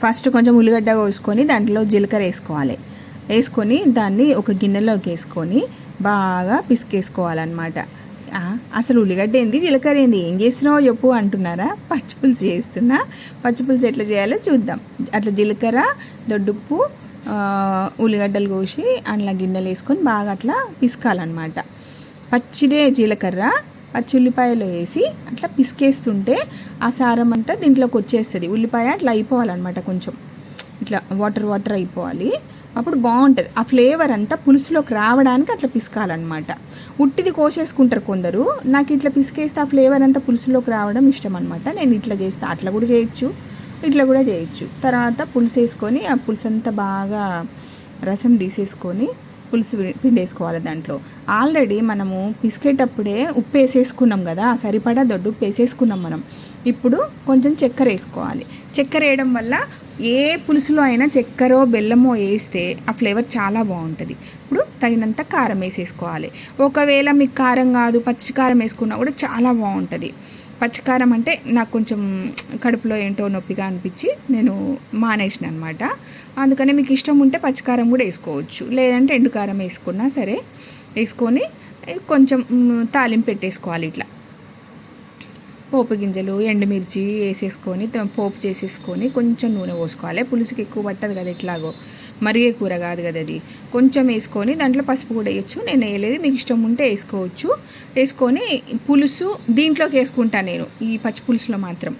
First కొంచెం ఉల్లిగడ్డ కోసుకొని దాంట్లో జీలకర్ర వేసుకోవాలి. వేసుకొని దాన్ని ఒక గిన్నెలోకి వేసుకొని బాగా పిసికేసుకోవాలన్నమాట. అసలు ఉల్లిగడ్డ ఏంది, జీలకర్ర ఏంది, ఏం చేస్తున్నావో చెప్పు అంటున్నారా? పచ్చిపులుసు చేస్తున్నా. పచ్చిపులుసు ఎట్లా చేయాలో చూద్దాం. అట్లా జీలకర్ర, దొడ్డుప్పు, ఉల్లిగడ్డలు కోసి అందులో గిన్నెలు వేసుకొని బాగా అట్లా పిసకాలన్నమాట. పచ్చిదే జీలకర్ర పచ్చి ఉల్లిపాయలు వేసి అట్లా పిసికేస్తుంటే ఆ సారం అంతా దీంట్లోకి వచ్చేస్తుంది. ఉల్లిపాయ అట్లా అయిపోవాలన్నమాట, కొంచెం ఇట్లా వాటర్ వాటర్ అయిపోవాలి. అప్పుడు బాగుంటుంది. ఆ ఫ్లేవర్ అంతా పులుసులోకి రావడానికి అట్లా పిసకాలన్నమాట. ఉట్టిది కోసేసుకుంటారు కొందరు. నాకు ఇట్లా పిసికేస్తే ఆ ఫ్లేవర్ అంతా పులుసులోకి రావడం ఇష్టం అనమాట. నేను ఇట్లా చేస్తాను. అట్లా కూడా చేయొచ్చు, ఇట్లా కూడా చేయొచ్చు. తర్వాత పులుసు వేసుకొని ఆ పులుసు అంతా బాగా రసం తీసేసుకొని పులుసు పిండేసుకోవాలి. దాంట్లో ఆల్రెడీ మనము పిసికేటప్పుడే ఉప్పు వేసేసుకున్నాం కదా, సరిపడా దొడ్డు ఉప్పు వేసేసుకున్నాం మనం. ఇప్పుడు కొంచెం చక్కెర వేసుకోవాలి. చక్కెర వేయడం వల్ల ఏ పులుసులో అయినా చక్కెరో బెల్లమో వేస్తే ఆ ఫ్లేవర్ చాలా బాగుంటుంది. ఇప్పుడు తగినంత కారం వేసేసుకోవాలి. ఒకవేళ మీకు కారం కాదు పచ్చి కారం వేసుకున్నా కూడా చాలా బాగుంటుంది. పచ్చికారం అంటే నాకు కొంచెం కడుపులో ఏంటో నొప్పిగా అనిపించి నేను మానేసిన అనమాట. అందుకని మీకు ఇష్టం ఉంటే పచ్చికారం కూడా వేసుకోవచ్చు, లేదంటే ఎండుకారం వేసుకున్నా సరే. వేసుకొని కొంచెం తాలింపు పెట్టేసుకోవాలి. ఇట్లా పోపు గింజలు, ఎండుమిర్చి వేసేసుకొని పోపు చేసేసుకొని కొంచెం నూనె పోసుకోవాలి. పులుసుకి ఎక్కువ పట్టదు కదా, ఎట్లాగో మరిగే కూర కాదు కదా అది. కొంచెం వేసుకొని దాంట్లో పసుపు కూడా వేయచ్చు. నేను వేయలేదు, మీకు ఇష్టం ఉంటే వేసుకోవచ్చు. వేసుకొని పులుసు దీంట్లోకి వేసుకుంటాను నేను, ఈ పచ్చి పులుసులో మాత్రం.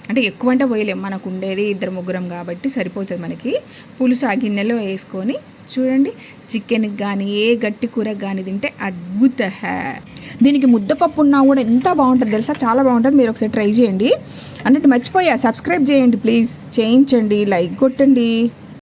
అంటే ఎక్కువ అంటే పోయలేము, మనకు ఉండేది 2-3 కాబట్టి సరిపోతుంది మనకి. పులుసు ఆ గిన్నెలో వేసుకొని చూడండి, చికెన్కి కానీ ఏ గట్టి కూరకు కానీ తింటే అద్భుత. దీనికి ముద్దపప్పు ఉన్నా కూడా ఎంత బాగుంటుంది తెలుసా, చాలా బాగుంటుంది. మీరు ఒకసారి ట్రై చేయండి. అన్నట్టు మర్చిపోయా, సబ్స్క్రైబ్ చేయండి ప్లీజ్, చేయించండి, లైక్ కొట్టండి.